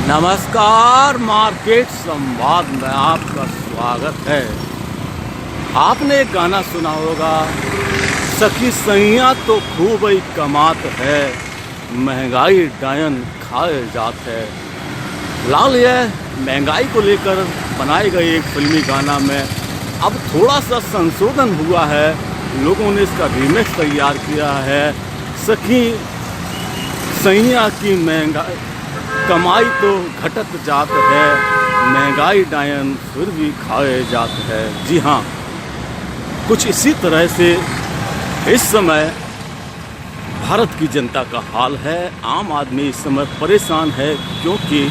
नमस्कार, मार्केट संवाद में आपका स्वागत है। आपने एक गाना सुना होगा, सखी सैया तो खूब ही कमात है, महंगाई डायन खाए जात है। फिलहाल यह महंगाई को लेकर बनाए गए एक फिल्मी गाना में अब थोड़ा सा संशोधन हुआ है। लोगों ने इसका रीमिक्स तैयार किया है। सखी सैया की महंगाई कमाई तो घटत जात है, महंगाई डायन फिर भी खाए जात है। जी हाँ, कुछ इसी तरह से इस समय भारत की जनता का हाल है। आम आदमी इस समय परेशान है क्योंकि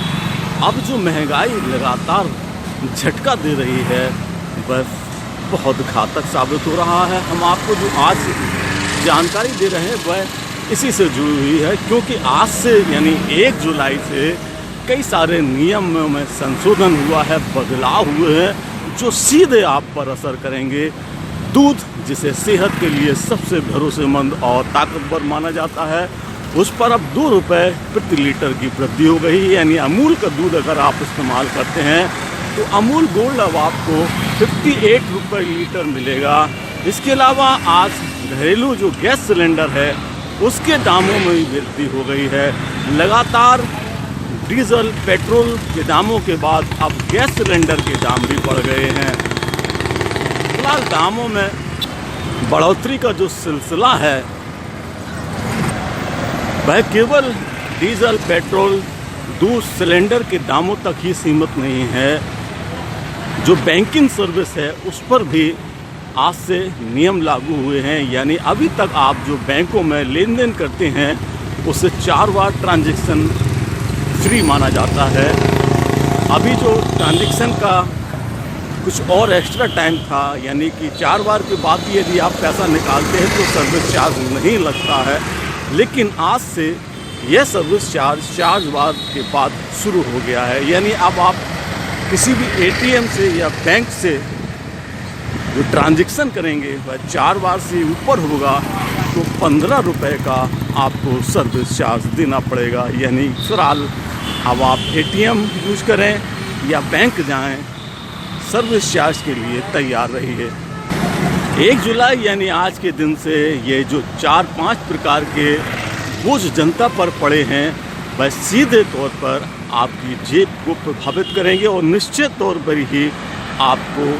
अब जो महंगाई लगातार झटका दे रही है वह बहुत घातक साबित हो रहा है। हम आपको जो आज जानकारी दे रहे हैं वह इसी से जुड़ी हुई है, क्योंकि आज से यानी 1 जुलाई से कई सारे नियमों में संशोधन हुआ है, बदलाव हुए हैं जो सीधे आप पर असर करेंगे। दूध, जिसे सेहत के लिए सबसे भरोसेमंद और ताकतवर माना जाता है, उस पर अब 2 रुपये प्रति लीटर की वृद्धि हो गई। यानी अमूल का दूध अगर आप इस्तेमाल करते हैं तो अमूल गोल्ड अब आपको 58 रुपये लीटर मिलेगा। इसके अलावा आज घरेलू जो गैस सिलेंडर है उसके दामों में भी वृद्धि हो गई है। लगातार डीजल पेट्रोल के दामों के बाद अब गैस सिलेंडर के दाम भी बढ़ गए हैं। फिलहाल दामों में बढ़ोतरी का जो सिलसिला है वह केवल डीजल पेट्रोल दूध सिलेंडर के दामों तक ही सीमित नहीं है। जो बैंकिंग सर्विस है उस पर भी आज से नियम लागू हुए हैं। यानी अभी तक आप जो बैंकों में लेन देन करते हैं उससे 4 बार ट्रांजैक्शन फ्री माना जाता है। अभी जो ट्रांजैक्शन का कुछ और एक्स्ट्रा टाइम था, यानी कि 4 बार के बाद भी यदि आप पैसा निकालते हैं तो सर्विस चार्ज नहीं लगता है, लेकिन आज से यह सर्विस चार्ज 4 बार के बाद शुरू हो गया है। यानी अब आप किसी भी ATM से या बैंक से जो ट्रांजैक्शन करेंगे वह 4 बार से ऊपर होगा तो 15 रुपये का आपको सर्विस चार्ज देना पड़ेगा। यानी फिलहाल अब आप ATM यूज करें या बैंक जाएं, सर्विस चार्ज के लिए तैयार रहिए। 1 जुलाई यानी आज के दिन से ये जो 4-5 प्रकार के बोझ जनता पर पड़े हैं वह सीधे तौर पर आपकी जेब को प्रभावित करेंगे और निश्चित तौर पर ही आपको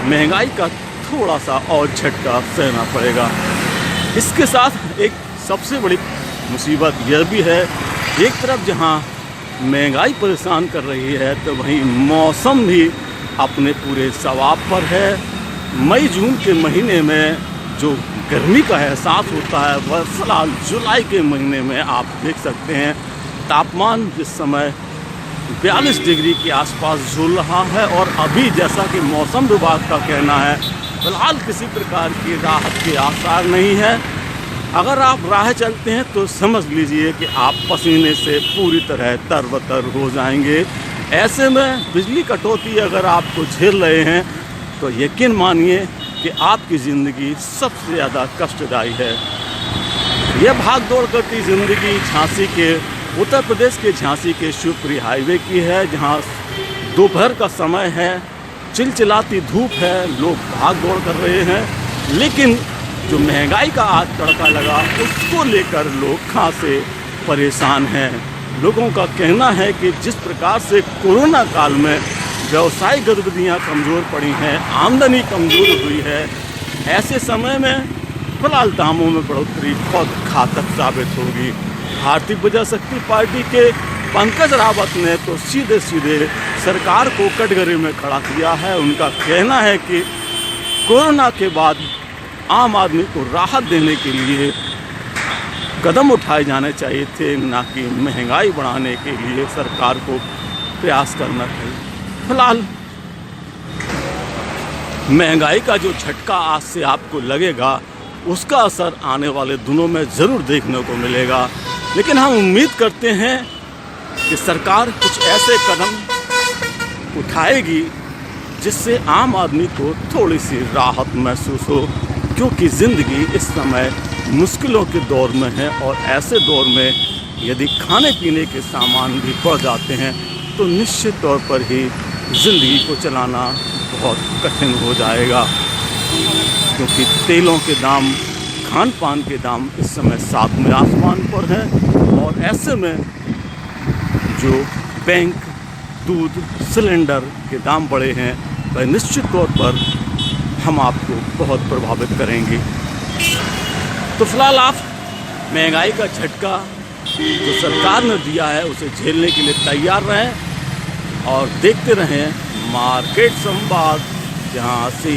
महंगाई का थोड़ा सा और झटका सहना पड़ेगा। इसके साथ एक सबसे बड़ी मुसीबत यह भी है, एक तरफ जहां महंगाई परेशान कर रही है तो वहीं मौसम भी अपने पूरे सवाब पर है। मई जून के महीने में जो गर्मी का एहसास होता है वह फिलहाल जुलाई के महीने में आप देख सकते हैं। तापमान जिस समय 42 डिग्री के आसपास झूल रहा है और अभी जैसा कि मौसम विभाग का कहना है फिलहाल किसी प्रकार की राहत के आसार नहीं है। अगर आप राह चलते हैं तो समझ लीजिए कि आप पसीने से पूरी तरह तरबतर हो जाएंगे। ऐसे में बिजली कटौती अगर आपको झेल रहे हैं तो यकीन मानिए कि आपकी ज़िंदगी सबसे ज़्यादा कष्टदायी है। यह भाग दौड़ करती ज़िंदगी झांसी के उत्तर प्रदेश के झांसी के शिवपुरी हाईवे की है, जहां दोपहर का समय है, चिलचिलाती धूप है, लोग भाग दौड़ कर रहे हैं। लेकिन जो महंगाई का आज तड़का लगा उसको लेकर लोग खासे परेशान हैं। लोगों का कहना है कि जिस प्रकार से कोरोना काल में व्यवसायिक गतिविधियाँ कमज़ोर पड़ी हैं, आमदनी कमज़ोर हुई है, ऐसे समय में फिलहाल दामों में बढ़ोतरी बहुत घातक साबित होगी। भारतीय प्रजाशक्ति पार्टी के पंकज रावत ने तो सीधे सीधे सरकार को कटघरे में खड़ा किया है। उनका कहना है कि कोरोना के बाद आम आदमी को राहत देने के लिए कदम उठाए जाने चाहिए थे, ना कि महंगाई बढ़ाने के लिए सरकार को प्रयास करना चाहिए। फिलहाल महंगाई का जो झटका आज से आपको लगेगा उसका असर आने वाले दिनों में ज़रूर देखने को मिलेगा। लेकिन हम उम्मीद करते हैं कि सरकार कुछ ऐसे कदम उठाएगी जिससे आम आदमी को थोड़ी सी राहत महसूस हो, क्योंकि ज़िंदगी इस समय मुश्किलों के दौर में है और ऐसे दौर में यदि खाने पीने के सामान भी बढ़ जाते हैं तो निश्चित तौर पर ही ज़िंदगी को चलाना बहुत कठिन हो जाएगा, क्योंकि तेलों के दाम, खान पान के दाम इस समय सातवें आसमान पर हैं। और ऐसे में जो बैंक, दूध, सिलेंडर के दाम बढ़े हैं वह निश्चित तौर पर हम आपको बहुत प्रभावित करेंगे। तो फिलहाल आप महंगाई का झटका जो सरकार ने दिया है उसे झेलने के लिए तैयार रहें और देखते रहें मार्केट संवाद, जहां से